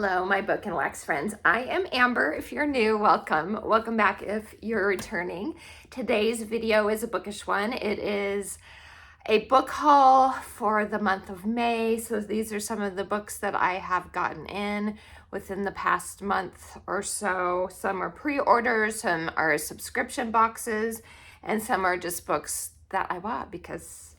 Hello, my book and wax friends. I am Amber. If you're new, welcome. Welcome back if you're returning. Today's video is a bookish one. It is a book haul for the month of May. So these are some of the books that I have gotten in within the past month or so. Some are pre-orders, some are subscription boxes, and some are just books that I bought because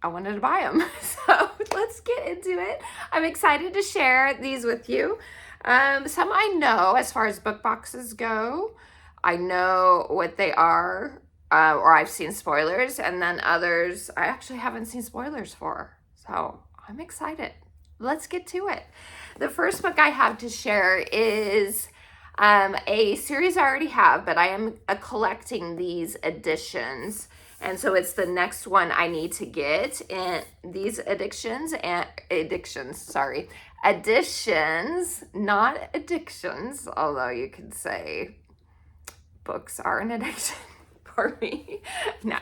I wanted to buy them. So let's get into it. I'm excited to share these with you. Some I know as far as book boxes go. I know what they are, or I've seen spoilers, and then others I actually haven't seen spoilers for. So I'm excited. Let's get to it. The first book I have to share is a series I already have, but I am collecting these editions. And so it's the next one I need to get in these additions, not addictions, although you could say books are an addiction for me. No,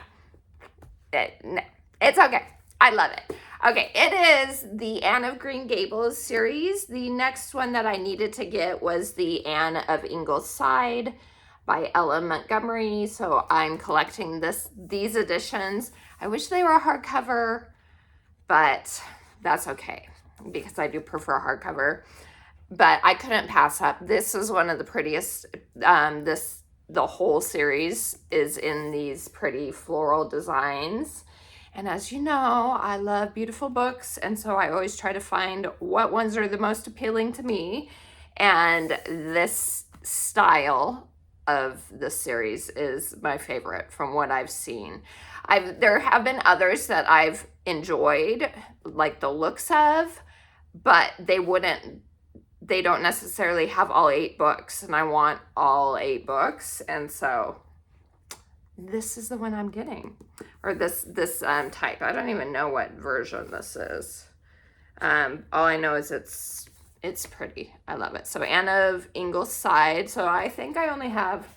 it's okay. I love it. Okay, it is the Anne of Green Gables series. The next one that I needed to get was the Anne of Ingleside by Ella Montgomery. So I'm collecting these editions. I wish they were hardcover, but that's okay because I do prefer hardcover. But I couldn't pass up. This is one of the prettiest. The whole series is in these pretty floral designs. And as you know, I love beautiful books, and so I always try to find what ones are the most appealing to me. And this style of the series is my favorite from what I've seen. There have been others that I've enjoyed, like the looks of, but they don't necessarily have all 8 books, and I want all 8 books, and so this is the one I'm getting, or this type. I don't even know what version this is. All I know is it's pretty. I love it. So Anne of Ingleside. So I think I only have,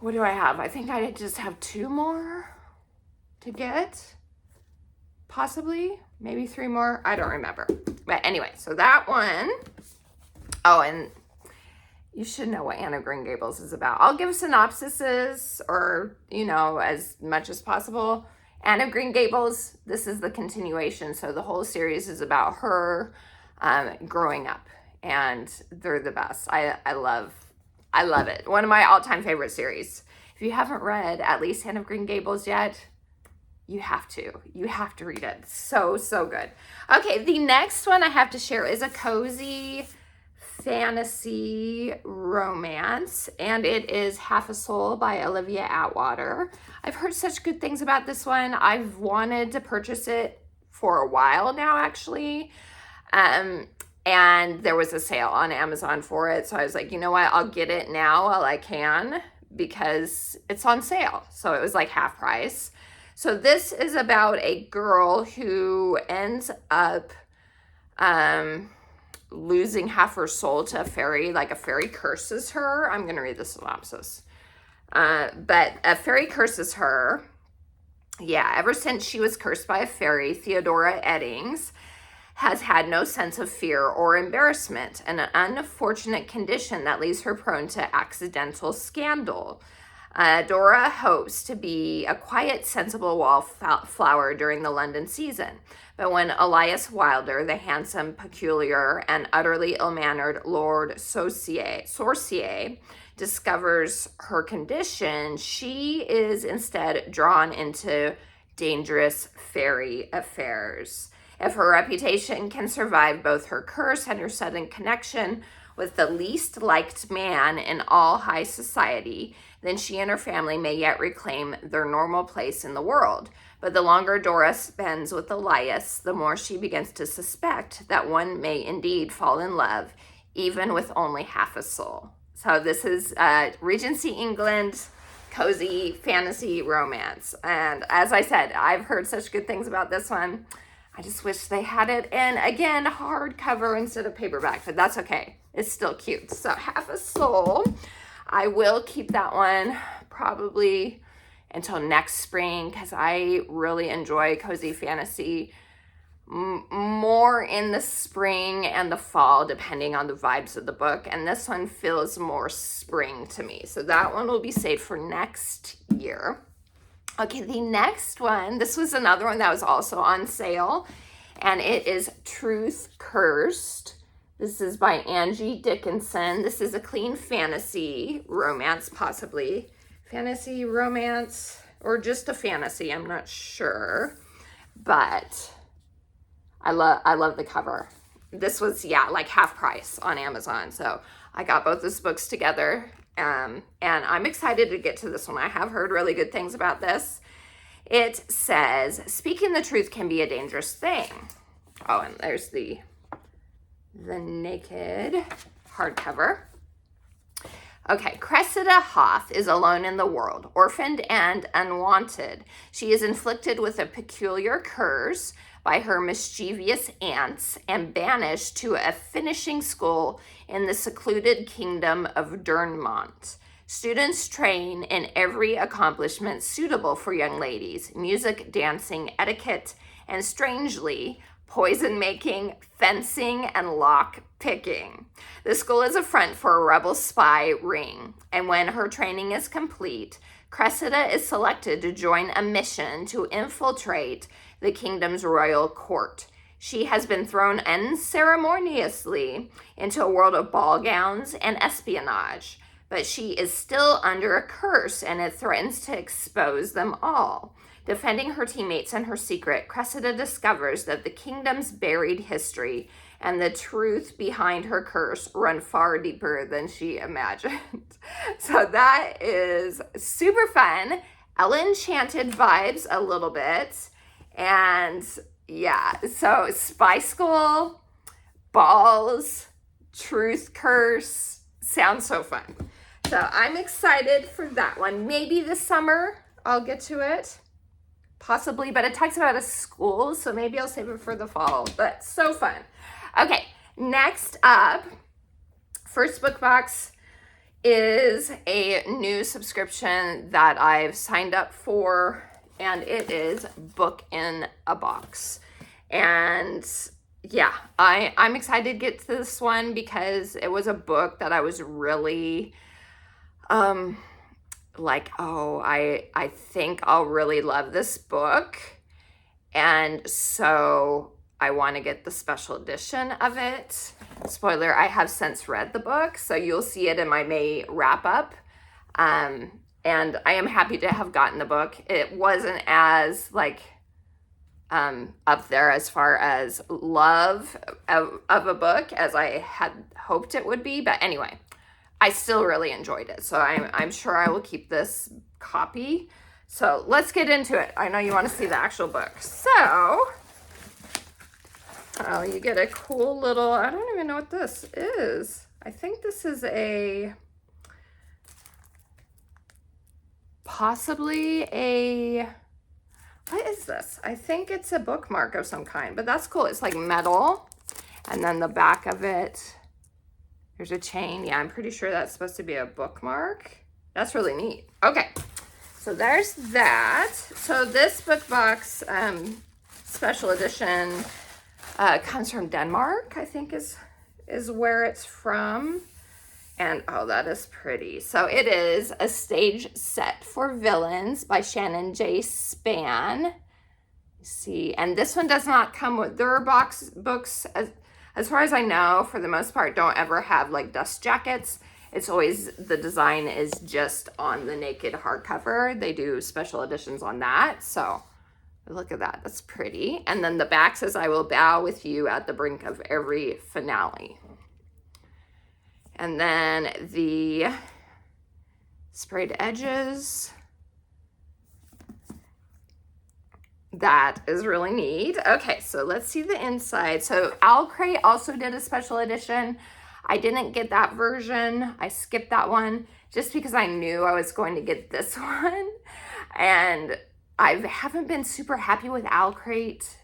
what do I have? I think I just have 2 more to get. Possibly, maybe 3 more. I don't remember. But anyway, so that one. Oh, and you should know what Anne of Green Gables is about. I'll give synopsises or, as much as possible. Anne of Green Gables, this is the continuation. So the whole series is about her growing up, and they're the best. I love it. One of my all-time favorite series. If you haven't read at least Anne of Green Gables yet, you have to read it. So good. Okay, the next one I have to share is a cozy fantasy romance, and it is Half a Soul by Olivia Atwater. I've heard such good things about this one. I've wanted to purchase it for a while now, actually. And there was a sale on Amazon for it. So I was like, you know what? I'll get it now while I can because it's on sale. So it was like half price. So this is about a girl who ends up losing half her soul to a fairy. Like a fairy curses her. I'm going to read the synopsis. But a fairy curses her. Yeah, ever since she was cursed by a fairy, Theodora Eddings has had no sense of fear or embarrassment, an unfortunate condition that leaves her prone to accidental scandal. Dora hopes to be a quiet, sensible wallflower during the London season. But when Elias Wilder, the handsome, peculiar, and utterly ill-mannered Lord Sorcier, discovers her condition, she is instead drawn into dangerous fairy affairs. If her reputation can survive both her curse and her sudden connection with the least liked man in all high society, then she and her family may yet reclaim their normal place in the world. But the longer Dora spends with Elias, the more she begins to suspect that one may indeed fall in love, even with only half a soul. So this is Regency England cozy fantasy romance. And as I said, I've heard such good things about this one. I just wish they had it in, again, hardcover instead of paperback, but that's okay. It's still cute. So Half a Soul, I will keep that one probably until next spring because I really enjoy cozy fantasy more in the spring and the fall, depending on the vibes of the book. And this one feels more spring to me. So that one will be saved for next year. Okay, the next one, this was another one that was also on sale, and it is Truth Cursed. This is by Angie Dickinson. This is a clean fantasy romance, possibly. Fantasy romance, or just a fantasy, I'm not sure. But I love the cover. This was, yeah, like half price on Amazon. So I got both those books together. And I'm excited to get to this one. I have heard really good things about this. It says, speaking the truth can be a dangerous thing. Oh, and there's the naked hardcover. Okay, Cressida Hoth is alone in the world, orphaned and unwanted. She is inflicted with a peculiar curse by her mischievous aunts and banished to a finishing school in the secluded kingdom of Durnmont. Students train in every accomplishment suitable for young ladies: music, dancing, etiquette, and strangely, poison making, fencing, and lock picking. The school is a front for a rebel spy ring, and when her training is complete, Cressida is selected to join a mission to infiltrate the kingdom's royal court. She has been thrown unceremoniously into a world of ball gowns and espionage, but she is still under a curse, and it threatens to expose them all. Defending her teammates and her secret, Cressida discovers that the kingdom's buried history and the truth behind her curse run far deeper than she imagined. So that is super fun. Ella Enchanted vibes a little bit. And yeah, so spy school, balls, truth curse, sounds so fun. So I'm excited for that one. Maybe this summer I'll get to it. Possibly, but it talks about a school, so maybe I'll save it for the fall. But so fun. Okay, next up, First Book Box is a new subscription that I've signed up for, and it is Book in a Box. And yeah, I'm excited to get to this one because it was a book that I was really like, oh, I think I'll really love this book. And so I want to get the special edition of it. Spoiler, I have since read the book, so you'll see it in my May wrap up. And I am happy to have gotten the book. It wasn't as like up there as far as love of a book as I had hoped it would be. But anyway, I still really enjoyed it. So I'm sure I will keep this copy. So let's get into it. I know you want to see the actual book. So, oh, you get a cool little, I don't even know what this is. I think this is possibly what is this? I think it's a bookmark of some kind, but that's cool. It's like metal. And then the back of it, there's a chain. Yeah, I'm pretty sure that's supposed to be a bookmark. That's really neat. Okay, so there's that. So this book box special edition comes from Denmark, I think is where it's from. And oh, that is pretty. So it is A Stage Set for Villains by Shannon J. Spann. See, and this one does not come with, their books, as far as I know, for the most part, don't ever have like dust jackets. It's always, the design is just on the naked hardcover. They do special editions on that. So look at that, that's pretty. And then the back says, I will bow with you at the brink of every finale. And then the sprayed edges. That is really neat. Okay, so let's see the inside. So Owlcrate also did a special edition. I didn't get that version. I skipped that one just because I knew I was going to get this one. And I haven't been super happy with Owlcrate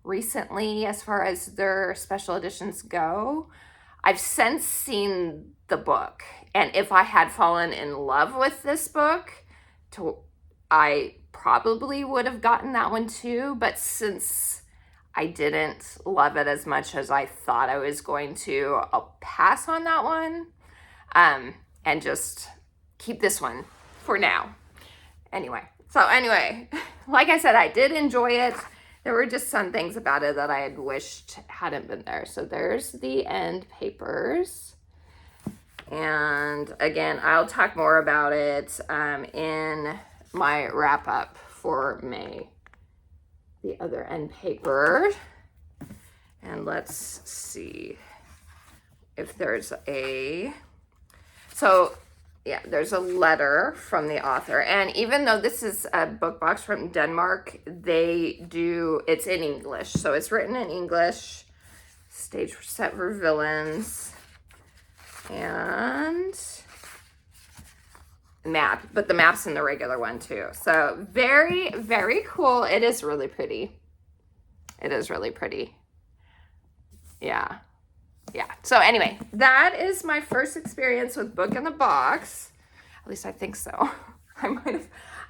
recently as far as their special editions go. I've since seen the book, and if I had fallen in love with this book, I probably would have gotten that one too. But since I didn't love it as much as I thought I was going to. I'll pass on that one and just keep this one for now. Anyway, like I said, I did enjoy it. There were just some things about it that I had wished hadn't been there. So there's the end papers. And again, I'll talk more about it in my wrap up for May. The other end paper. And let's see if there's yeah, there's a letter from the author. And even though this is a book box from Denmark, it's in English. So it's written in English, stage set for villains, and map. But the map's in the regular one too. So very, very cool. It is really pretty. It is really pretty. Yeah. Yeah. So anyway, that is my first experience with Book in the Box. At least I think so. I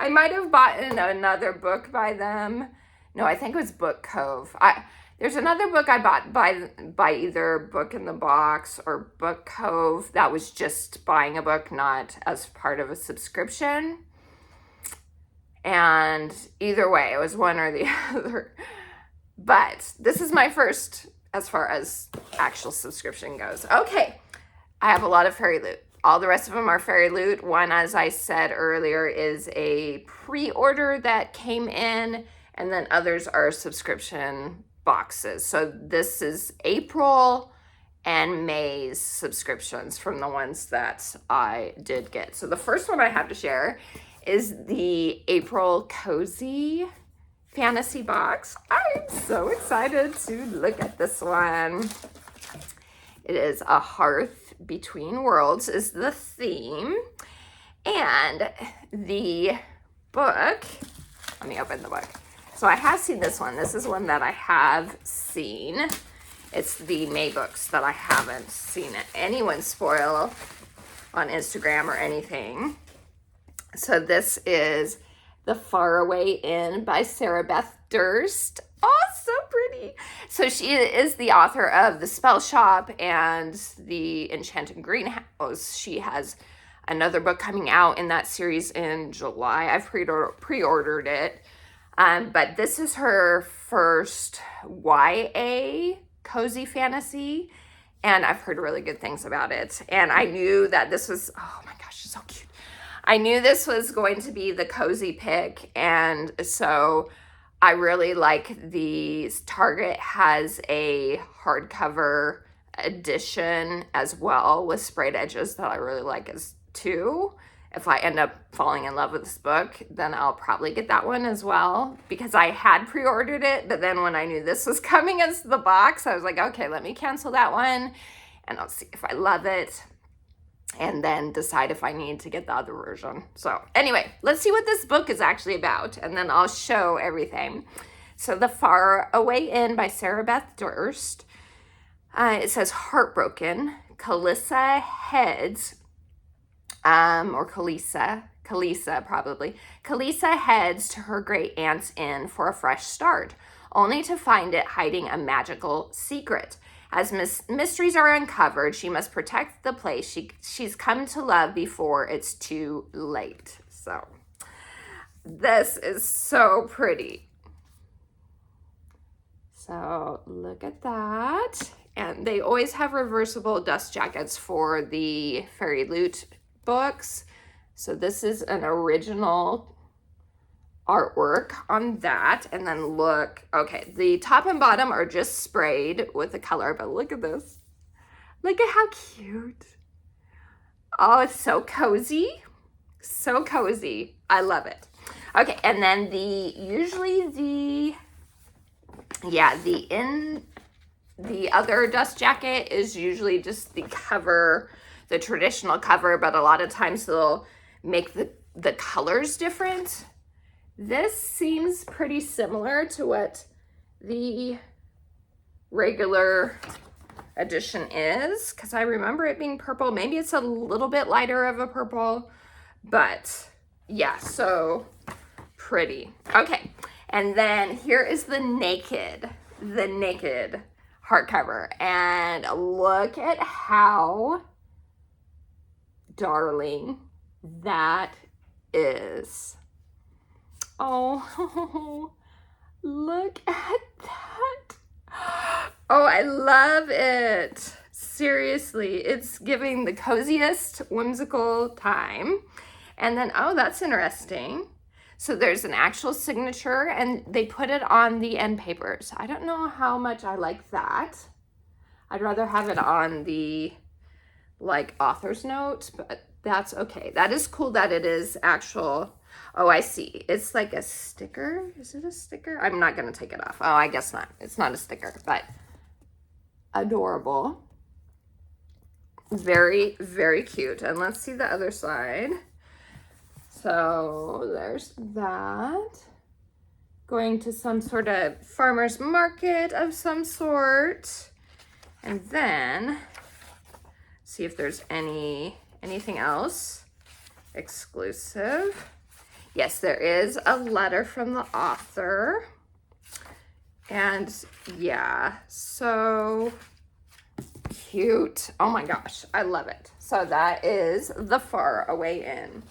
might have bought another book by them. No, I think it was Book Cove. There's another book I bought by either Book in the Box or Book Cove that was just buying a book, not as part of a subscription. And either way, it was one or the other. But this is my first as far as actual subscription goes. Okay, I have a lot of Fairyloot. All the rest of them are Fairyloot. One, as I said earlier, is a pre-order that came in, and then others are subscription boxes. So this is April and May's subscriptions from the ones that I did get. So the first one I have to share is the April Cozy Fantasy box. I'm so excited to look at this one. It is A Hearth Between Worlds is the theme. And the book, let me open the book. So I have seen this one. This is one that I have seen. It's the May books that I haven't seen anyone spoil on Instagram or anything. So this is The Faraway Inn by Sarah Beth Durst. Oh, so pretty. So she is the author of The Spell Shop and The Enchanted Greenhouse. She has another book coming out in that series in July. I've pre-ordered it. But this is her first YA cozy fantasy. And I've heard really good things about it. And I knew that this was, oh my gosh, it's so cute. I knew this was going to be the cozy pick, and so I really like these. Target has a hardcover edition as well with sprayed edges that I really like as too. If I end up falling in love with this book, then I'll probably get that one as well, because I had pre-ordered it, but then when I knew this was coming as the box, I was like, okay, let me cancel that one, and I'll see if I love it, and then decide if I need to get the other version. So anyway, let's see what this book is actually about, and then I'll show everything. So The Faraway Inn by Sarah Beth Durst. It says, heartbroken, Kalissa heads, or Kalisa probably. Kalisa heads to her great aunt's inn for a fresh start, only to find it hiding a magical secret. As mysteries are uncovered, she must protect the place she's come to love before it's too late. So this is so pretty. So look at that. And they always have reversible dust jackets for the Fairyloot books. So this is an original artwork on that. And then look, okay, the top and bottom are just sprayed with the color, but look at this. Look at how cute. Oh, it's so cozy. So cozy. I love it. Okay, and then the other dust jacket is usually just the cover, the traditional cover, but a lot of times they'll make the colors different. This seems pretty similar to what the regular edition is, because I remember it being purple. Maybe it's a little bit lighter of a purple, but yeah, so pretty. Okay, and then here is the naked the naked hardcover. And look at how darling that is. Oh, look at that. Oh, I love it. Seriously, it's giving the coziest whimsical time. And then, oh, that's interesting. So there's an actual signature and they put it on the end papers. I don't know how much I like that. I'd rather have it on the like author's note, but that's okay. That is cool that it is actual. Oh, I see. It's like a sticker. Is it a sticker? I'm not going to take it off. Oh, I guess not. It's not a sticker, but adorable. Very, very cute. And let's see the other side. So there's that. Going to some sort of farmer's market of some sort. And then see if there's anything else exclusive. Yes, there is a letter from the author. And yeah, so cute. Oh my gosh, I love it. So that is The Far Away Inn.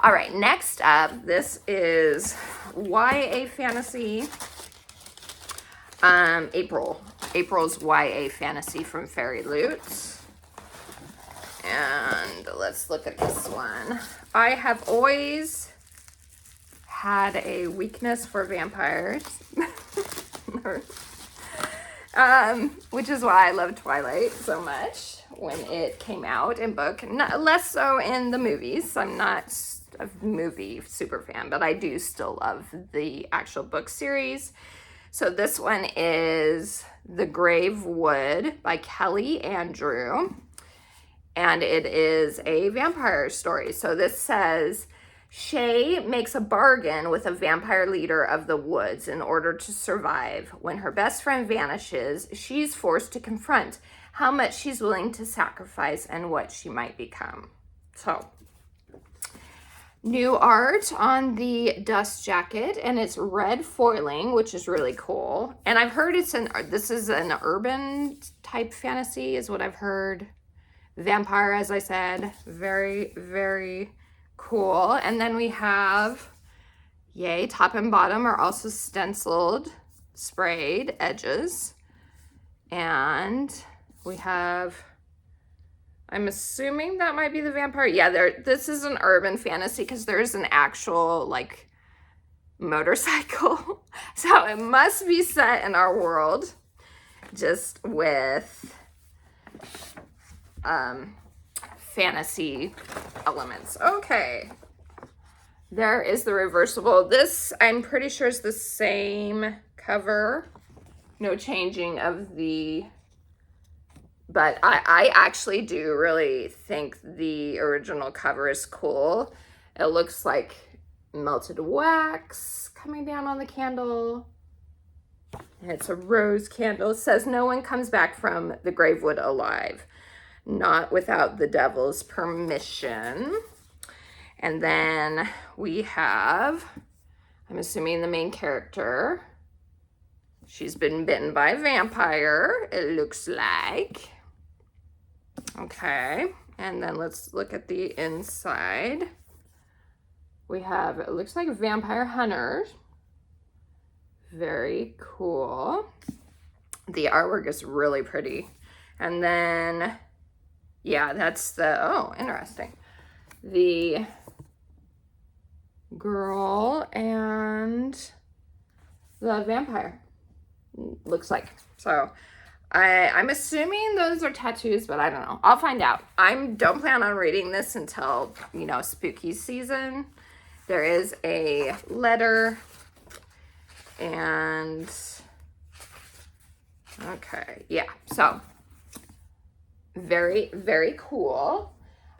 All right, next up, this is YA Fantasy. April's YA Fantasy from Fairyloot. And let's look at this one. I have always had a weakness for vampires. Which is why I love Twilight so much when it came out in book. Less so in the movies. I'm not a movie super fan, but I do still love the actual book series. So this one is The Grave Wood by Kelly Andrew. And it is a vampire story. So this says, Shay makes a bargain with a vampire leader of the woods in order to survive. When her best friend vanishes, she's forced to confront how much she's willing to sacrifice and what she might become. So, new art on the dust jacket, and it's red foiling, which is really cool. And I've heard this is an urban type fantasy is what I've heard. Vampire, as I said, very, very cool. And then we have, yay, top and bottom are also stenciled, sprayed edges. And we have, I'm assuming that might be the vampire. Yeah, this is an urban fantasy because there's an actual like motorcycle. So it must be set in our world just with fantasy elements. Okay. There is the reversible. This, I'm pretty sure, is the same cover. No changing of the... But I actually do really think the original cover is cool. It looks like melted wax coming down on the candle. And it's a rose candle. It says, no one comes back from the Gravewood alive. Not without the devil's permission. And then we have, I'm assuming the main character. She's been bitten by a vampire, it looks like. Okay, and then let's look at the inside. We have, it looks like vampire hunters. Very cool. The artwork is really pretty. And then, yeah, that's the, oh, interesting. The girl and the vampire, looks like. So I'm assuming those are tattoos, but I don't know. I'll find out. Don't plan on reading this until, you know, spooky season. There is a letter and, okay, yeah, so very, very cool.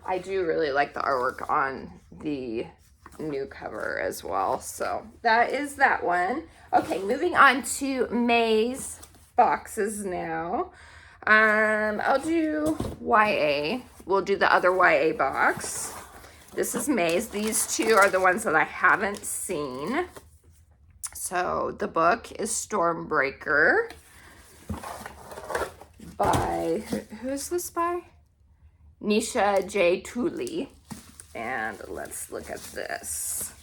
I do really like the artwork on the new cover as well. So that is that one. Okay, moving on to May's boxes now. I'll do YA. We'll do the other YA box. This is May's. These two are the ones that I haven't seen. So the book is Stormbreaker by, who's this by? Nisha J. Tooley. And let's look at this.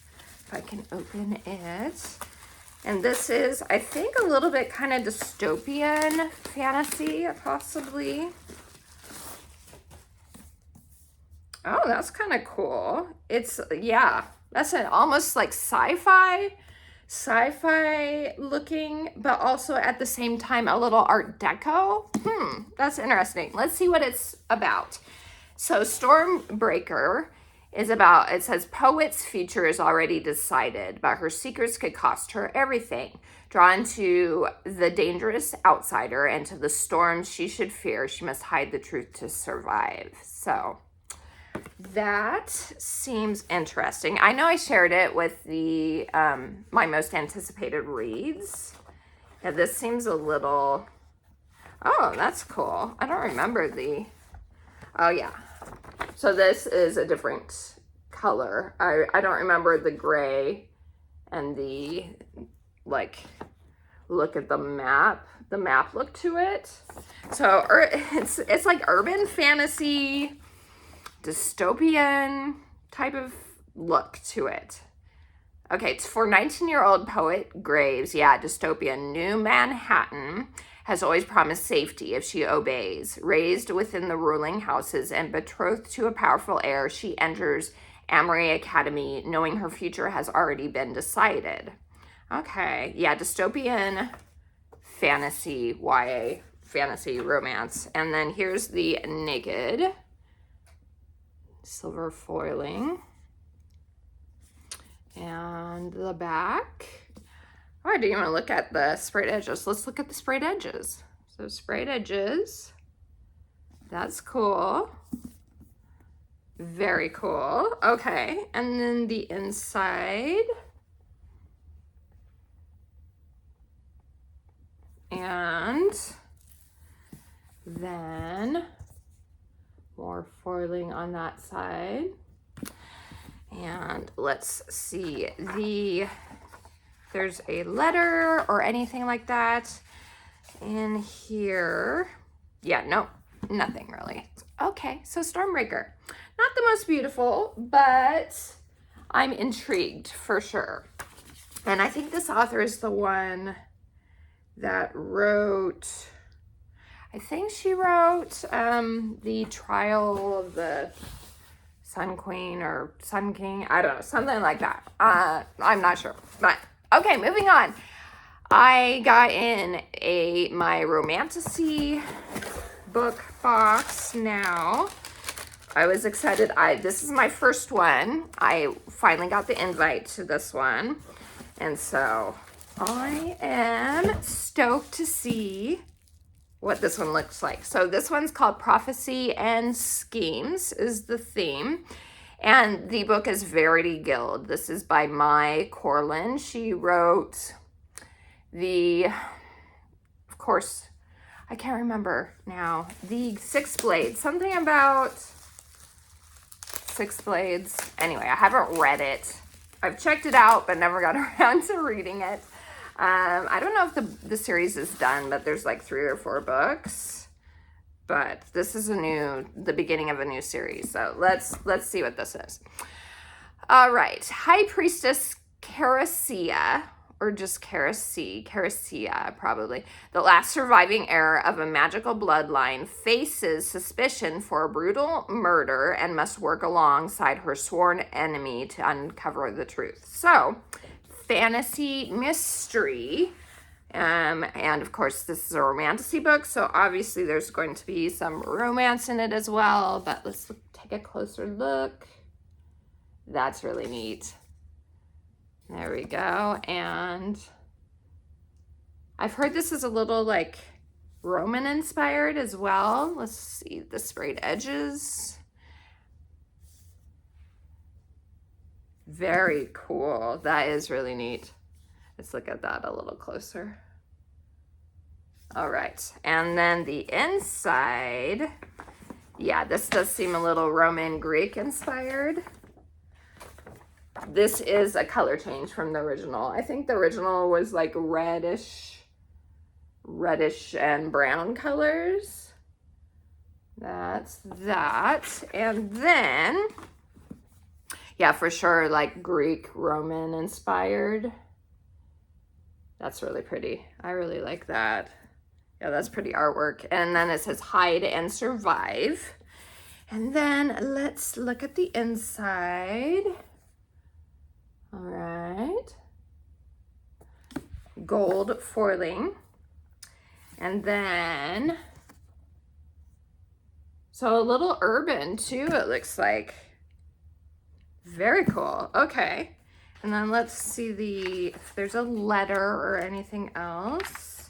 If I can open it. And this is, I think, a little bit kind of dystopian fantasy, possibly. Oh, that's kind of cool. It's, yeah, that's an almost like sci-fi looking, but also at the same time a little Art Deco. That's interesting. Let's see what it's about. So Stormbreaker is about, it says, poet's future is already decided, but her secrets could cost her everything. Drawn to the dangerous outsider and to the storms she should fear, she must hide the truth to survive. So that seems interesting. I know I shared it with the my most anticipated reads. Yeah, this seems a little, oh, that's cool. I don't remember the, oh yeah. So this is a different color. I don't remember the gray and the, like, look at the map look to it. So it's like urban fantasy, dystopian type of look to it. Okay, it's for 19-year-old poet Graves. Yeah, dystopian. New Manhattan has always promised safety if she obeys. Raised within the ruling houses and betrothed to a powerful heir, she enters Amory Academy knowing her future has already been decided. Okay, yeah, dystopian fantasy, YA fantasy romance. And then here's the naked. Silver foiling. And the back. Oh, I didn't even look at the sprayed edges. Let's look at the sprayed edges. So sprayed edges. That's cool. Very cool. Okay. And then the inside. And then more foiling on that side. And let's see, there's a letter or anything like that in here. Yeah, no, nothing really. Okay, so Stormbreaker. Not the most beautiful, but I'm intrigued for sure. And I think this author is the one that wrote, I think she wrote The Trial of the Sun Queen or Sun King. I don't know, something like that. I'm not sure. But okay, moving on. I got in my Romantasy book box now. I was excited. This is my first one. I finally got the invite to this one. And so I am stoked to see what this one looks like. So this one's called Prophecy and Schemes is the theme. And the book is Verity Guild. This is by Mai Corlin. She wrote of course, I can't remember now, the Six Blades. Something about Six Blades. Anyway, I haven't read it. I've checked it out, but never got around to reading it. I don't know if the series is done, but there's like 3 or 4 books. But this is the beginning of a new series. So let's see what this is. All right, High Priestess Caricia, or just Caricia probably, the last surviving heir of a magical bloodline, faces suspicion for a brutal murder and must work alongside her sworn enemy to uncover the truth. So, fantasy mystery, and of course this is a Romantasy book, so obviously there's going to be some romance in it as well, but let's take a closer look. That's really neat. There we go. And I've heard this is a little like Roman inspired as well. Let's see the sprayed edges. Very cool. That is really neat. Let's look at that a little closer. All right. And then the inside. Yeah, this does seem a little Roman Greek inspired. this is a color change from the original. I think the original was like reddish and brown colors. That's that. And then, yeah, for sure, like Greek, Roman inspired. That's really pretty. I really like that. Yeah, that's pretty artwork. And then it says hide and survive. And then let's look at the inside. All right. Gold foiling. And then, so a little urban too, it looks like. Very cool. Okay. And then let's see if there's a letter or anything else.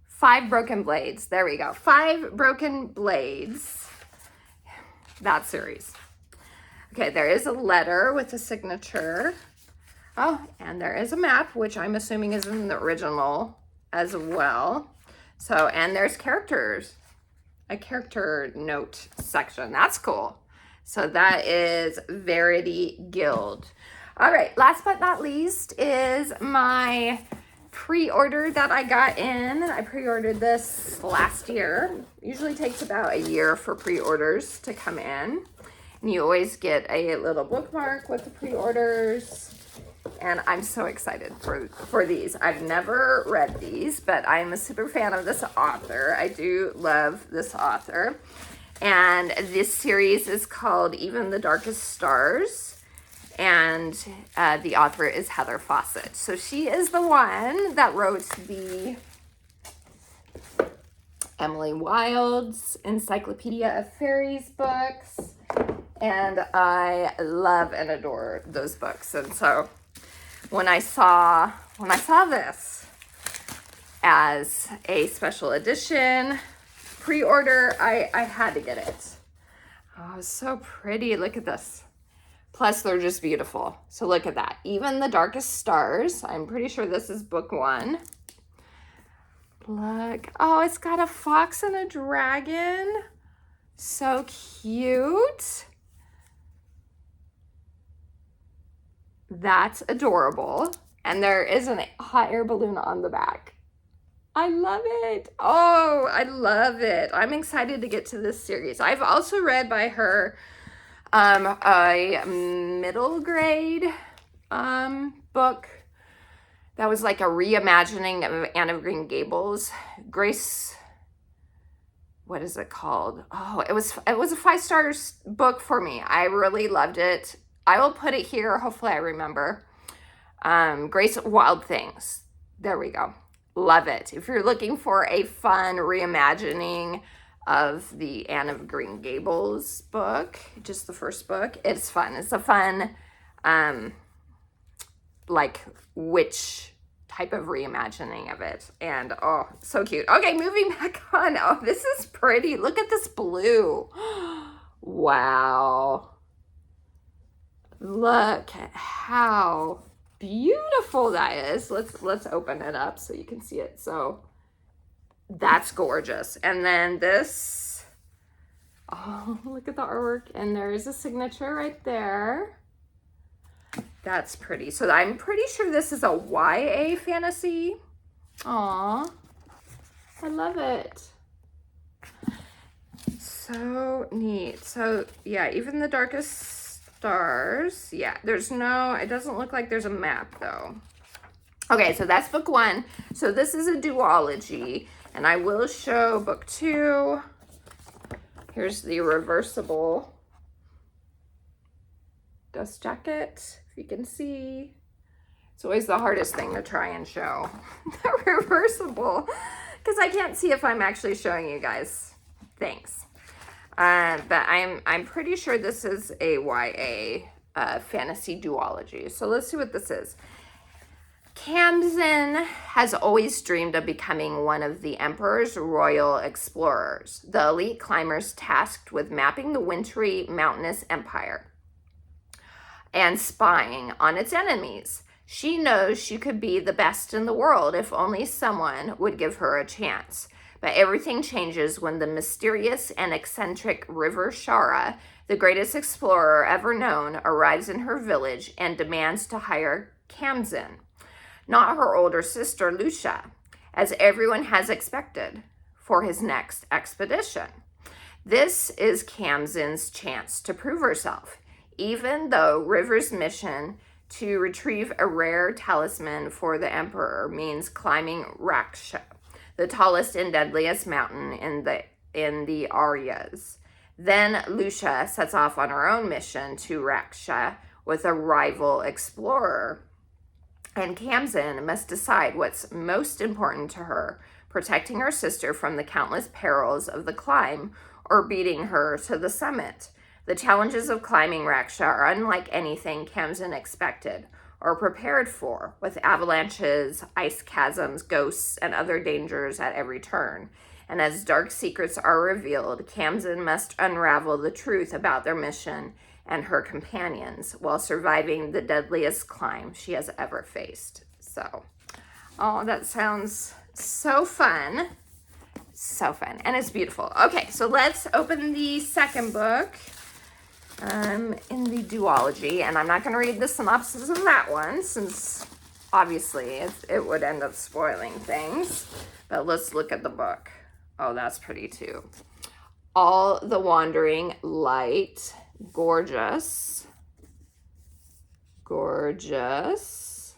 5 broken blades. There we go. 5 broken blades. That series. Okay, there is a letter with a signature. Oh, and there is a map, which I'm assuming is in the original as well. So, and there's characters. A character note section. That's cool. So that is Verity Guild. All right, last but not least is my pre-order that I got in. I pre-ordered this last year. Usually takes about a year for pre-orders to come in. And you always get a little bookmark with the pre-orders. And I'm so excited for these. I've never read these, but I'm a super fan of this author. I do love this author. And this series is called Even the Darkest Stars. And the author is Heather Fawcett. So she is the one that wrote the Emily Wilde's Encyclopedia of Fairies books. And I love and adore those books. And so when I saw this as a special edition pre-order, I had to get it. Oh, it's so pretty. Look at this. Plus, they're just beautiful. So look at that. Even the Darkest Stars. I'm pretty sure this is book 1. Look. Oh, it's got a fox and a dragon. So cute. That's adorable. And there is a hot air balloon on the back. I love it. Oh, I love it. I'm excited to get to this series. I've also read by her a middle grade book that was like a reimagining of Anne of Green Gables. Grace, what is it called? Oh, it was a 5-star book for me. I really loved it. I will put it here. Hopefully I remember. Grace Wild Things. There we go. Love it. If you're looking for a fun reimagining of the Anne of Green Gables book, just the first book, it's fun. It's a fun, like, witch type of reimagining of it. And, oh, so cute. Okay, moving back on. Oh, this is pretty. Look at this blue. Wow. Look at how beautiful that is. Let's open it up so you can see it. So that's gorgeous. And then this, oh, look at the artwork. And there is a signature right there. That's pretty. So I'm pretty sure this is a YA fantasy. Aw, I love it. So neat. So yeah, Even the Darkest Stars. Yeah, it doesn't look like there's a map though. Okay, so that's book 1. So this is a duology, and I will show book 2. Here's the reversible dust jacket, if you can see. It's always the hardest thing to try and show. The reversible, because I can't see if I'm actually showing you guys. Thanks. But I'm pretty sure this is a YA fantasy duology. So let's see what this is. Camden has always dreamed of becoming one of the Emperor's royal explorers, the elite climbers tasked with mapping the wintry mountainous empire and spying on its enemies. She knows she could be the best in the world if only someone would give her a chance. But everything changes when the mysterious and eccentric River Shara The greatest explorer ever known arrives in her village and demands to hire Kamzin, not her older sister Lucia, as everyone has expected, for his next expedition. This is Kamzin's chance to prove herself, even though River's mission to retrieve a rare talisman for the Emperor means climbing Raksha, the tallest and deadliest mountain in the Aryas. Then Lucia sets off on her own mission to Raksha with a rival explorer, and Kamzin must decide what's most important to her, protecting her sister from the countless perils of the climb or beating her to the summit. The challenges of climbing Raksha are unlike anything Kamzin expected or prepared for, with avalanches, ice chasms, ghosts, and other dangers at every turn. And as dark secrets are revealed, Kamzin must unravel the truth about their mission and her companions while surviving the deadliest climb she has ever faced. So, oh, that sounds so fun. So fun. And it's beautiful. Okay, so let's open the second book in the duology. And I'm not going to read the synopsis of that one since obviously it would end up spoiling things. But let's look at the book. Oh, that's pretty too. All the Wandering Light. Gorgeous. Gorgeous.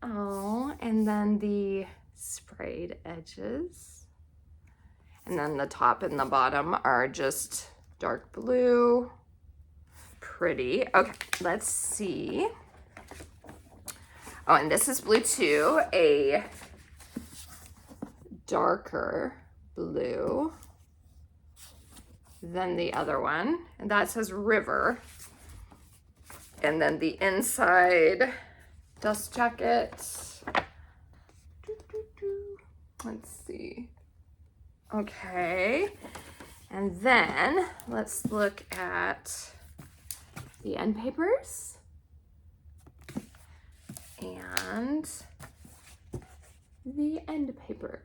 Oh, and then the sprayed edges. And then the top and the bottom are just dark blue. Pretty. Okay, let's see. Oh, and this is blue too. A darker blue than the other one, and that says River. And then the inside dust jacket. Let's see. Okay, and then let's look at the end papers and the end paper.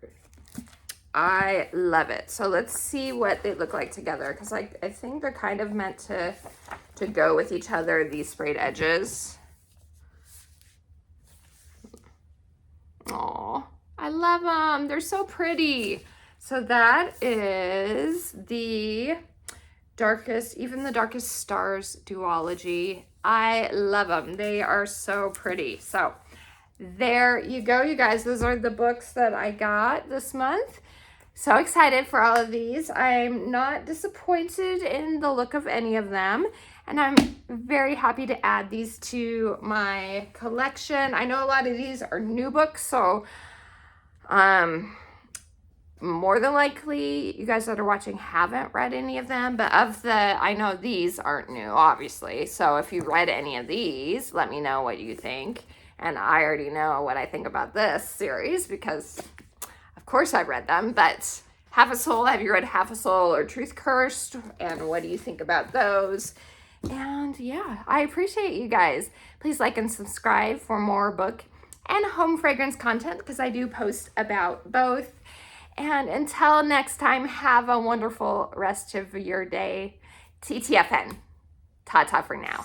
I love it. So let's see what they look like together, because I think they're kind of meant to go with each other, these sprayed edges. Oh, I love them. They're so pretty. So that is the darkest, even the darkest stars duology. I love them. They are so pretty. So there you go, you guys. Those are the books that I got this month. So excited for all of these. I'm not disappointed in the look of any of them. And I'm very happy to add these to my collection. I know a lot of these are new books, so more than likely you guys that are watching haven't read any of them, but I know these aren't new, obviously. So if you read any of these, let me know what you think. And I already know what I think about this series because of course I've read them, but Half a Soul, have you read Half a Soul or Truth Cursed? And what do you think about those? And yeah, I appreciate you guys. Please like and subscribe for more book and home fragrance content because I do post about both. And until next time, have a wonderful rest of your day. TTFN. Ta-ta for now.